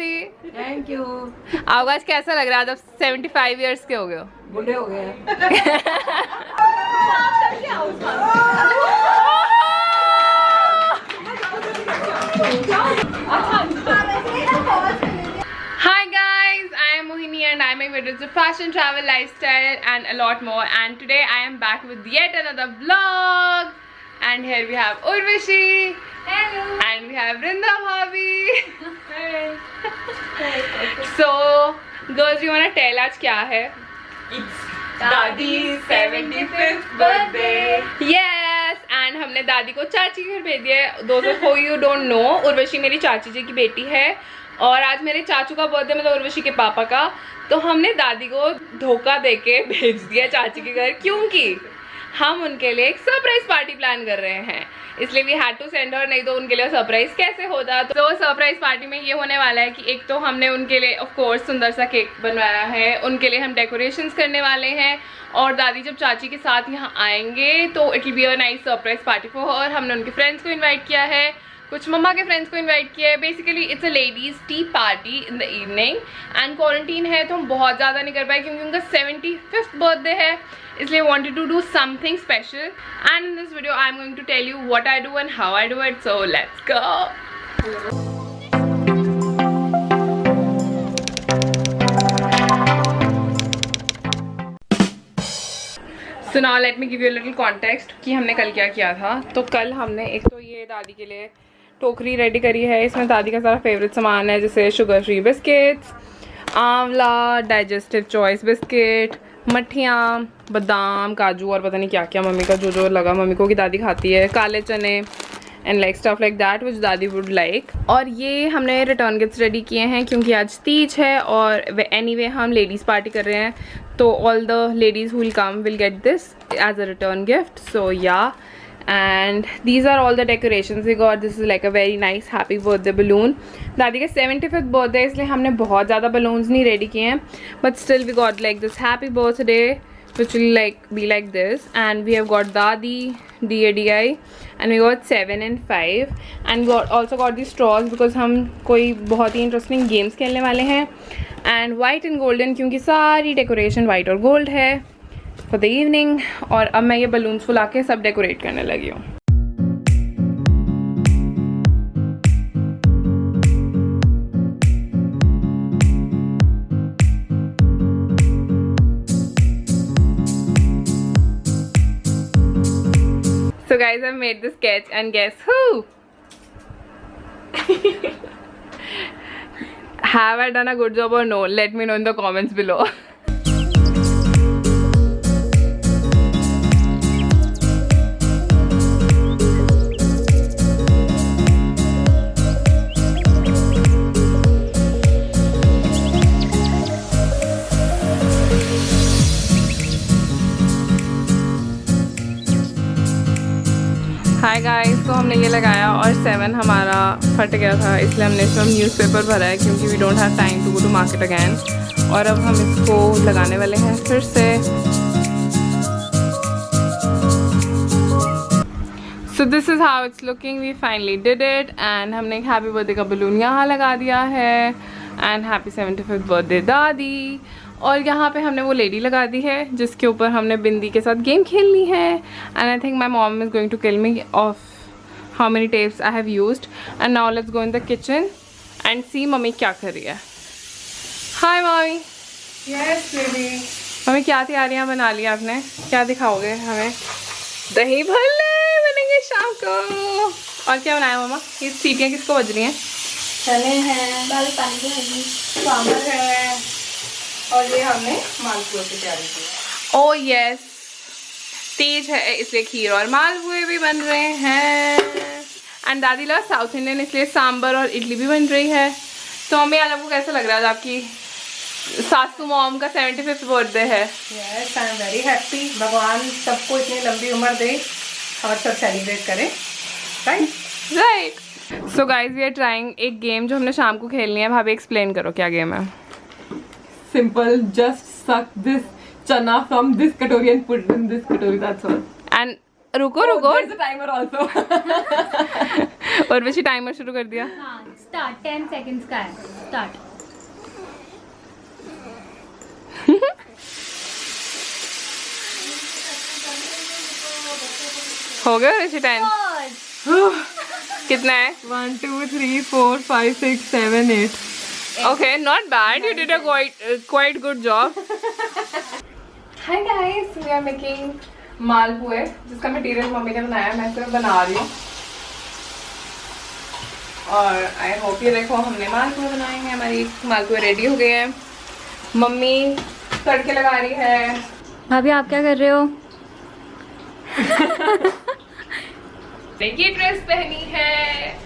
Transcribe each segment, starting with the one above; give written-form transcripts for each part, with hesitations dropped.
दादी। Thank you. आपको आज कैसा लग रहा है? आप 75 इयर्स के हो गए हो। बूढ़े हो गए। Hi guys, I am Mohini and I make videos of fashion, travel, lifestyle and a lot more, and today I am back with yet another vlog, and here we have Urvashi. Hello. And we have Vrinda Bhabhi. Hey. So girls, you wanna tell आज क्या है? It's Dadi's 75th birthday. Yes, and हमने दादी को चाची के घर भेज दिया है। Those of you don't know, Urvashi मेरी चाची जी की बेटी है और आज मेरे चाचू का बर्थडे, मतलब उर्वशी के पापा का, तो हमने दादी को धोखा देके भेज दिया चाची के घर, क्योंकि हम उनके लिए एक सरप्राइज पार्टी प्लान कर रहे हैं, इसलिए we had to send her, नहीं तो उनके लिए सरप्राइज कैसे होता। तो सरप्राइज पार्टी में ये होने वाला है कि एक तो हमने उनके लिए ऑफ कोर्स सुंदर सा केक बनवाया है, उनके लिए हम डेकोरेशंस करने वाले हैं, और दादी जब चाची के साथ यहाँ आएंगे तो it will be a nice surprise party for her. हमने उनके फ्रेंड्स को इन्वाइट किया है, कुछ मम्मा के फ्रेंड्स को इनवाइट किया है। Basically it's a ladies T party in the evening, and quarantine है तो हम बहुत ज़्यादा नहीं कर पाए क्योंकि उनका 75th बर्थडे है, इसलिए wanted to do something special, and in this video I am going to tell you what I do and how I do it, so let's go. So now let me give you a little context कि हमने कल क्या किया था। तो कल हमने एक तो ये दादी के लिए टोकरी रेडी करी है, इसमें दादी का सारा फेवरेट सामान है, जैसे शुगर फ्री बिस्किट्स, आंवला, डाइजेस्टिव चॉइस बिस्किट, मठियाँ, बादाम, काजू और पता नहीं क्या क्या मम्मी का जो जो लगा मम्मी को कि दादी खाती है, काले चने and like stuff like that which दादी वुड लाइक। और ये हमने रिटर्न गिफ्ट्स रेडी किए हैं क्योंकि आज तीज है और एनीवे हम लेडीज़ पार्टी कर रहे हैं, तो all the ladies who will come will get this as a return gift. So yeah, and these are all the decorations we got. This is like a very nice happy birthday balloon. दादी का 75th birthday इसलिए हमने बहुत ज़्यादा balloons नहीं ready किए हैं, but still we got like this happy birthday which will like be like this, and we have got Dadi, DADI, and we got 7 and 5, and we also got these straws because हम कोई बहुत ही interesting games खेलने वाले हैं, and white and golden क्योंकि सारी decoration white और gold है for the evening। और अब मैं ये balloons फुला के सब decorate करने लगी हूँ। So guys, I've made this sketch and guess who? Have I done a good job or no? Let me know in the comments below. Hi guys, तो हमने ये लगाया और 7 हमारा फट गया था, इसलिए हमने इसमें न्यूज़पेपर भरा है क्योंकि we don't have time to go to market again, और अब हम इसको लगाने वाले हैं फिर से। So this is how it's looking, we finally did it, and हमने एक हैप्पी बर्थडे का बलून यहाँ लगा दिया है, एंड हैप्पी 75th बर्थडे दादी, और यहाँ पे हमने वो लेडी लगा दी है जिसके ऊपर हमने बिंदी के साथ गेम खेलनी है, and I think my mom is going to kill me off how many tapes I have used. And now let's go in the kitchen and see mummy क्या कर रही है। Hi mummy. Yes baby. Mummy क्या तैयारियाँ बना ली आपने, क्या दिखाओगे हमें? दही भल्ले बनेंगे शाम को। और क्या बनाया मम्मा? ये सीटियाँ किसको बज रही हैं? चने हैं, दाल पानी की भाजी, सांभर है, और ये हमने मालपुए की तैयारी की। ओह यस, तीज है इसलिए खीर और मालपुए भी बन रहे हैं, एंड दादी लव साउथ इंडियन इसलिए सांबर और इडली भी बन रही है। तो मम्मी आज आपको कैसा लग रहा है? आपकी सासू मॉम का 75th बर्थडे है। Yes, I am very happy. भगवान सबको इतनी लंबी उम्र दे और सब सेलिब्रेट करें, right. So guys we are trying एक गेम जो हमने शाम को खेलनी है। भाभी एक्सप्लेन करो क्या गेम है। Simple, just suck this chana from this katori and put it in this katori, that's all. And रुको रुको, there's a timer also. और वैसे टाइमर शुरू कर दिया। हाँ स्टार्ट 10 सेकंड्स का है स्टार्ट। हो गया वैसे टाइम कितना है? 1 2 3 4 5 6 7 8। Okay, not bad. You did a quite good job. Hi guys, we are making मालपुए जिसका मटेरियल मम्मी ने बनाया, मैं सिर्फ बना रही हूँ। और आई होप ये देखो हमने मालपुए बनाए हैं, हमारी मालपुए रेडी हो गए हैं। मम्मी तड़के लगा रही है। भाभी आप क्या कर रहे हो? ये ड्रेस पहनी है।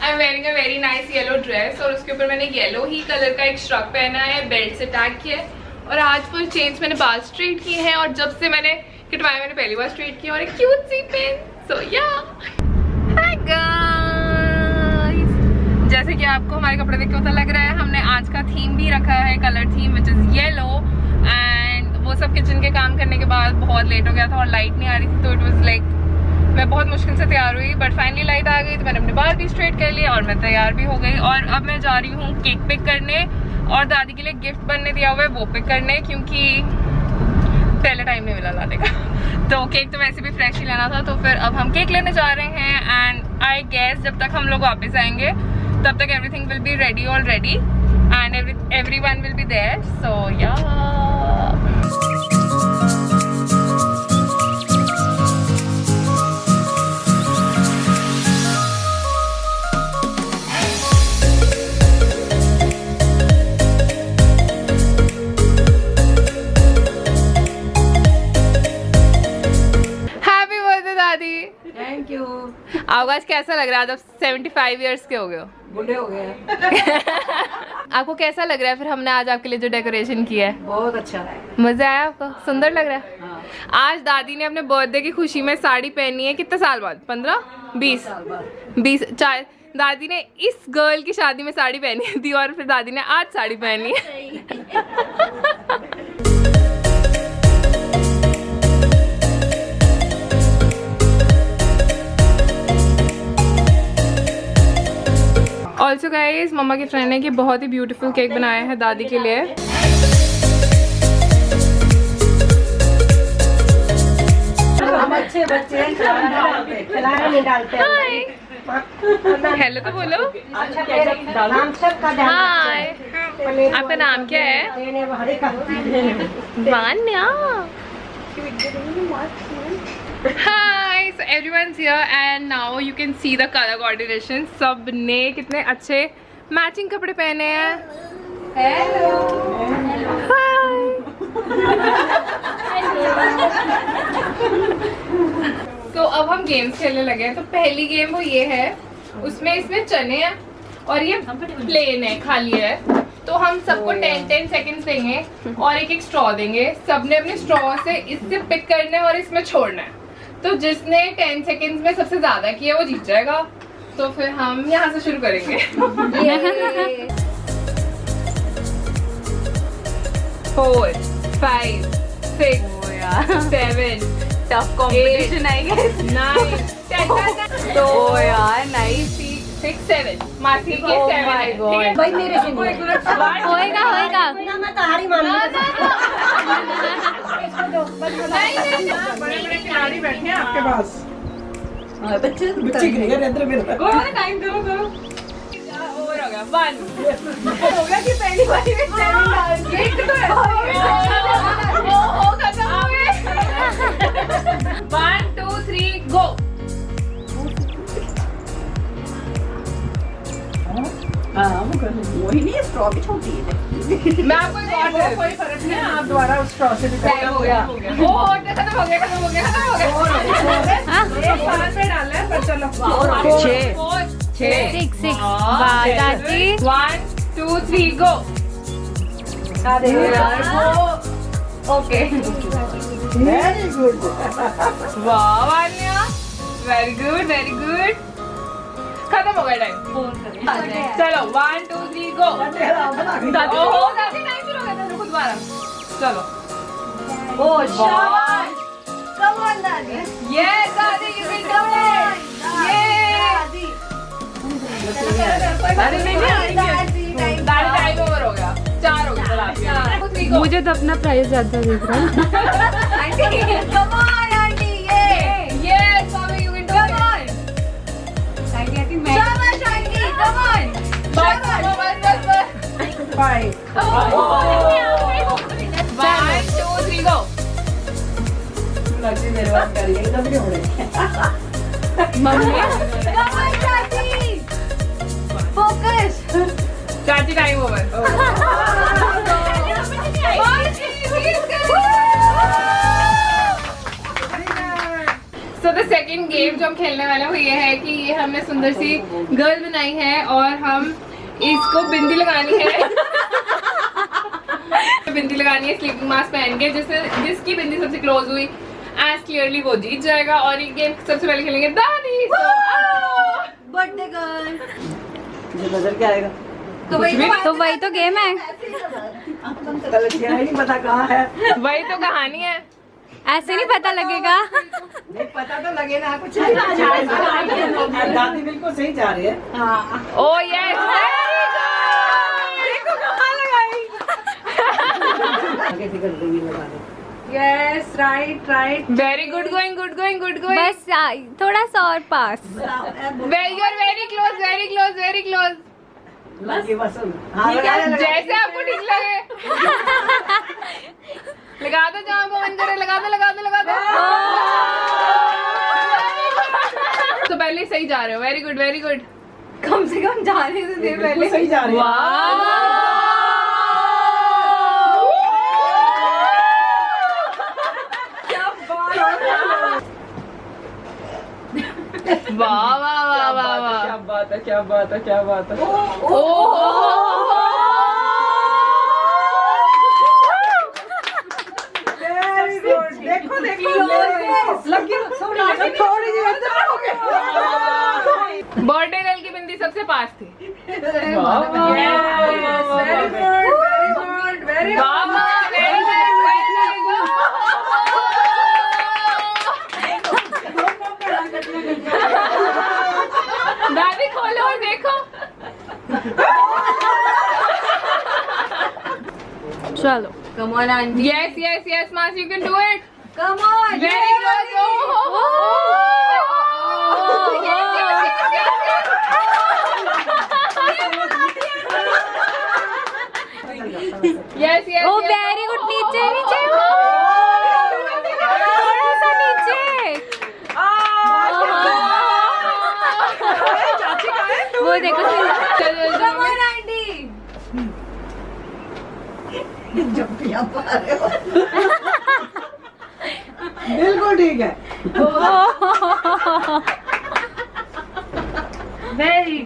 I am wearing a very nice yellow dress और उसके ऊपर मैंने येलो ही कलर का एक श्रग पहना है, बेल्ट से टैग किया है। और आज फुल चेंज मैंने बाल स्ट्रेट किए हैं और जब से मैंने कटवाए मैंने पहली बार स्ट्रेट किया और एक क्यूट सी पिन। सो या हाय गाइस, जैसे कि आपको हमारे कपड़े देख के पता लग रहा है हमने आज का थीम भी रखा है, colour theme which is yellow. And वो सब किचन के काम करने के बाद बहुत लेट हो गया था और लाइट नहीं आ रही थी, तो इट वाज लाइक मैं बहुत मुश्किल से तैयार हुई, बट फाइनली लाइट आ गई तो मैंने अपने बाल भी स्ट्रेट कर लिए और मैं तैयार भी हो गई। और अब मैं जा रही हूँ केक पिक करने और दादी के लिए गिफ्ट बनने दिया हुआ है वो पिक करने, क्योंकि पहले टाइम नहीं मिला लाने का। तो केक तो वैसे भी फ्रेश ही लेना था, तो फिर अब हम केक लेने जा रहे हैं। एंड आई गेस जब तक हम लोग वापस आएंगे तब तक everything will be ready already and everyone will be there. So yeah thank you. आपको आज कैसा लग रहा है? आप 75 इयर्स के हो गए हो, बूढ़े हो गए हैं। आपको कैसा लग रहा है फिर हमने आज आपके लिए जो डेकोरेशन किया है? बहुत अच्छा है। मजा आया आपको? सुंदर लग रहा है? हाँ। आज दादी ने अपने बर्थडे की खुशी में साड़ी पहनी है। कितने साल बाद? 15 20 20 4 दादी ने इस गर्ल की शादी में साड़ी पहनी थी और फिर दादी ने आज साड़ी पहनी है। ऑल्सो गाइज मम्मा की फ्रेंड ने कि बहुत ही ब्यूटीफुल केक बनाया है दादी के लिए। हम अच्छे बच्चे हैं, खिलाना नहीं डालते। हेलो तो बोलो। नाम सबका ध्यान हाय, आपका नाम क्या है? Vanya. Hi, so everyone's here and now you can see the color coordination. सब ने कितने अच्छे मैचिंग कपड़े पहने हैं। Hello. Hi. तो अब हम गेम्स खेलने लगे हैं। तो पहली गेम वो ये है, उसमें इसमें चने हैं और ये प्लेन है, खाली है। तो हम सबको 10-10 सेकंड्स देंगे और एक एक स्ट्रॉ देंगे। सबने अपने स्ट्रॉ से इससे पिक करना है और इसमें छोड़ना है। तो जिसने 10 सेकंड्स में सबसे ज्यादा किया वो जीत जाएगा। तो फिर हम यहाँ से शुरू करेंगे। 4 5 6 7 टफ कॉम्पिटिशन आई गेस। 9 10 तो यार नाइस। 6 7 मासी के 7 है, ठीक है? भाई मेरे से नहीं होएगा होएगा। ना, मैं तो हारी मान लूं। बड़े बड़े खिलाड़ी बैठे हैं आपके पास। बच्चे गिरेगा अंदर मेरे। टाइम करो करो। ओवर हो गया 1 हो गया कि पहली बारी में 7 डाल के एक तो है। वो खत्म हो गए। 1 2 3 गो। वही नहीं, स्ट्रॉ भी छोटी है। मैं आपको एक और दे कोई फर्क नहीं है, आप दोबारा उस स्ट्रॉ से भी खत्म हो गया। वो खत्म हो गया। एक बार में डालना है, पर चलो 6 6 दादी 1 2 3 गो। Okay very good. वाह Vanya, very good very good. खत्म हो गया टाइम। चलो 1 2 3 गो। ओहो दादी टाइम शुरू हो गया था, रुको दोबारा। चलो शाबाश, कम ऑन दादी। यस दादी, यू कैन डू इट। अरे नहीं टाइम ओवर हो गया, 4 हो गया। मुझे तो अपना प्राइस ज्यादा दिख रहा है। Yes, mommy, you can do it. Bus. 1, 2, 3, go. चाची time over. So the second game जो हम खेलने वाले हैं वो ये है कि ये हमने सुंदर सी गर्ल बनाई है और हम इसको बिंदी लगानी है। बिंदी लगानी है स्लीपिंग मास्क पहन के, जिसकी बिंदी सबसे क्लोज हुई एज क्लियरली वो जीत जाएगा। और ये गेम सबसे पहले खेलेंगे दादी। Birthday girl. नजर क्या आएगा? तो वही तो गेम है। नहीं पता कहाँ है। वही तो कहानी है। ऐसे नहीं पता लगेगा। नहीं पता तो लगे ना कुछ। दादी बिल्कुल सही जा रही है। ओह यस, देखो कहाँ लगाई। आगे फिकर देंगे लगा दो। Yes, right. Very good going, good going. बस थोड़ा सा और पास। Very close. लगे बस। जैसे आपको ठीक लगे। लगा दो जहाँ को मन करे, लगा दो। तो पहले सही जा रहे हो, वेरी गुड। कम से कम जाने से दे पहले। सही जा रही है। वाह। क्या बात है। देखो थोड़ी सी बर्थडे गर्ल की बिंदी सबसे पास थी। Very good. दादी खोलो और देखो। चलो, come on aunty. Yes, Mas, you can do it. Come on। Very close. Yes. Oh very good. नीचे थोड़ा सा नीचे। वो देखो। Come on aunty. बिल्कुल ठीक है। वेरी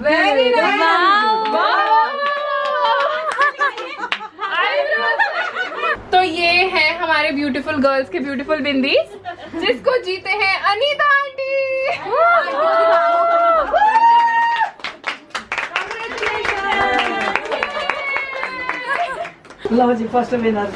तो ये है हमारे ब्यूटीफुल गर्ल्स के ब्यूटीफुल बिंदी, जिसको जीते हैं अनीता आंटी। लो जी, फर्स्ट विनर।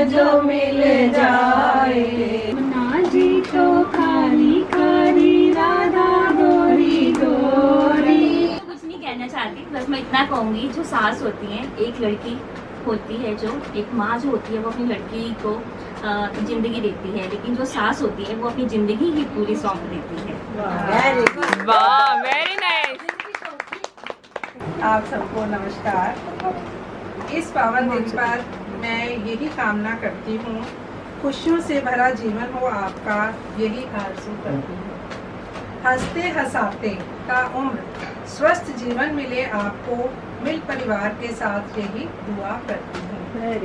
जो मिल जाए ना जी तो खाली राधा गोरी। कुछ नहीं कहना चाहती, बस मैं इतना कहूँगी, जो सास होती है, एक लड़की होती है, जो एक माँ जो होती है वो अपनी लड़की को जिंदगी देती है, लेकिन जो सास होती है वो अपनी जिंदगी ही पूरी सौंप देती है। वाह, वेरी नाइस। आप सबको नमस्कार। इस पावन दिन पर मैं यही कामना करती हूँ, खुशियों से भरा जीवन हो आपका, यही आरज़ू करती हूँ। हंसते हंसाते का उम्र, स्वस्थ जीवन मिले आपको, मिल परिवार के साथ यही दुआ करती हूँ।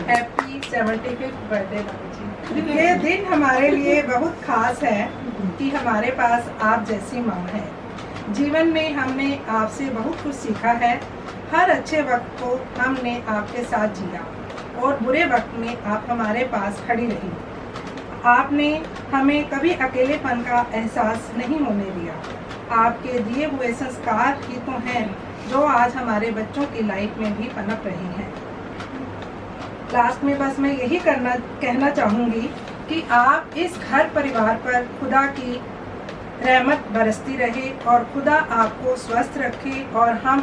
हैप्पी 75th बर्थडे बाबू जी। ये दिन हमारे लिए बहुत खास है कि हमारे पास आप जैसी माँ है। जीवन में हमने आपसे बहुत कुछ सीखा है। हर अच्छे वक्त को हमने आपके साथ जिया और बुरे वक्त में आप हमारे पास खड़ी रही। आपने हमें कभी अकेलेपन का एहसास नहीं होने दिया। आपके दिए हुए संस्कार ही तो हैं जो आज हमारे बच्चों की लाइफ में भी पनप रहे हैं। लास्ट में बस मैं यही कहना चाहूँगी कि आप इस घर परिवार पर खुदा की रहमत बरसती रहे और खुदा आपको स्वस्थ रखे और हम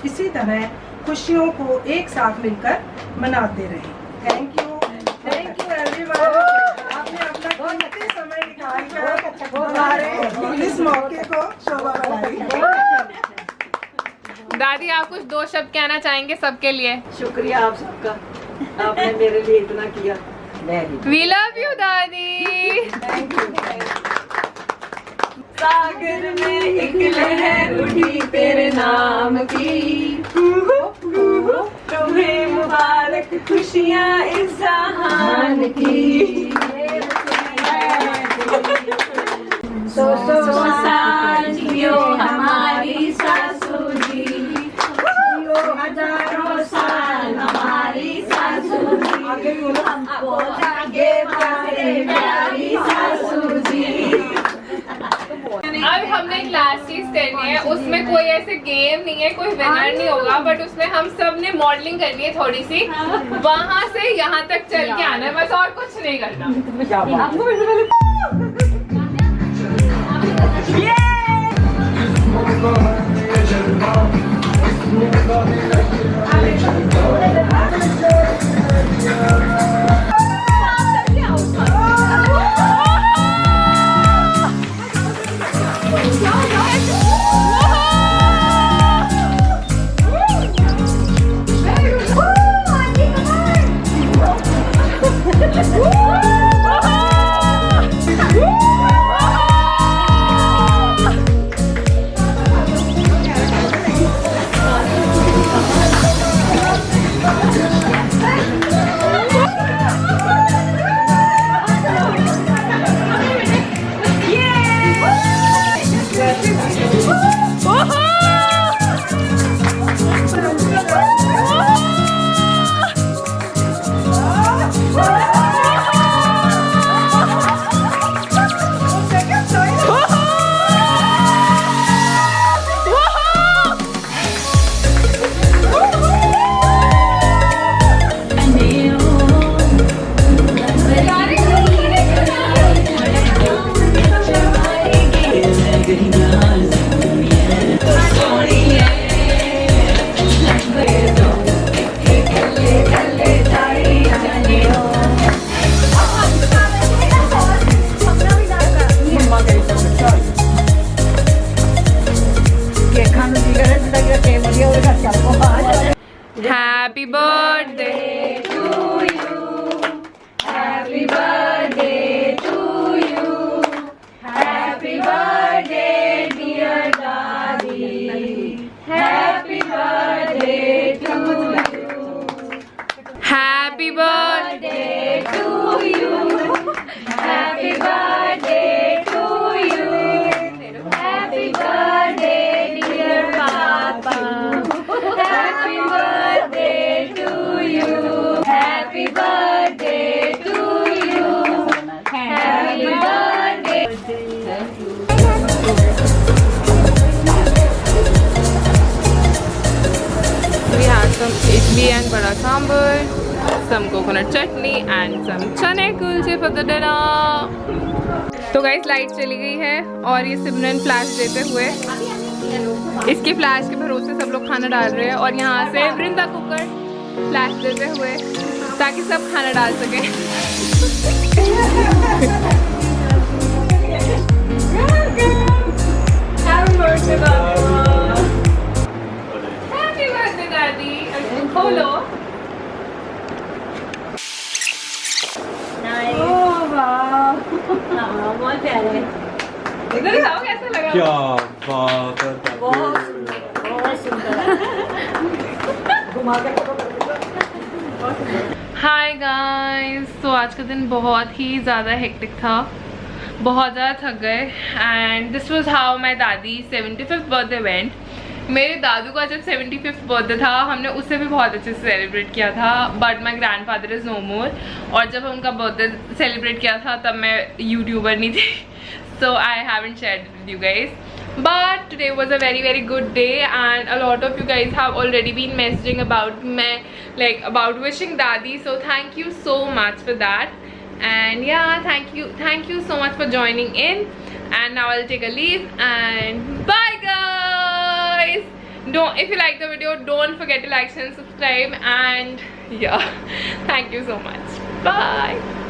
इसी तरह खुशियों को एक साथ मिलकर मनाते रहें। Thank you everyone. आपने अपना कीमती समय निकालकर हमारे इस मौके को शोभा बढ़ाई। दादी आप कुछ 2 शब्द कहना चाहेंगे सबके लिए? शुक्रिया आप सबका, आपने मेरे लिए इतना किया। वी लव यू दादी। सागर में एक लहर उठी तेरे नाम की, तुम्हें मुबारक खुशियाँ इस जहान की। सौ साल जियो हमारी सासू जी, जियो हजारों साल हमारी सासू जी, हमको आगे बढ़े प्यारी सासू जी। अब हमने एक लास्ट चीज करनी है, उसमें कोई ऐसे गेम नहीं है, कोई विनर नहीं होगा, बट उसमें हम सब ने मॉडलिंग करनी है थोड़ी सी, वहाँ से यहाँ तक चल के आना है, बस और कुछ नहीं करना। Happy birthday to you. Happy birthday to you. Happy birthday dear Dadi. Happy birthday to you. Happy birthday to you. Happy birthday to you. Happy birthday dear Papa. Happy birthday to you. Happy birthday to you. Happy birthday. We had some idli and vada sambar, some coconut chutney and some chane kulche for the dinner. तो guys light चली गई है और ये सिमरन flash देते हुए, इसके flash के भरोसे सब लोग खाना डाल रहे हैं और यहाँ से वृंदा कुकर फ्लैश देते हुए ताकि सब खाना डाल सके। हैप्पी बर्थडे दादी। खोलो। बहुत प्यारे। इधर आओ, कैसा लगा? क्या बात है, बहुत सुंदर। हाय गाइस, तो आज का दिन बहुत ही ज़्यादा हेक्टिक था, बहुत ज़्यादा थक गए and this was how my दादी 75th बर्थडे वेंट। मेरे दादू का जब 75th बर्थडे था हमने उससे भी बहुत अच्छे से सेलिब्रेट किया था, but my grandfather is no more. और जब उनका बर्थडे सेलिब्रेट किया था तब मैं यूट्यूबर नहीं थी, so I haven't shared with you guys. but today was a very good day, and a lot of you guys have already been messaging about me, like about wishing Dadi, so thank you so much for that. And yeah, thank you so much for joining in, and now I'll take a leave, and bye guys. If you like the video, don't forget to like, share and subscribe, and yeah, thank you so much. Bye.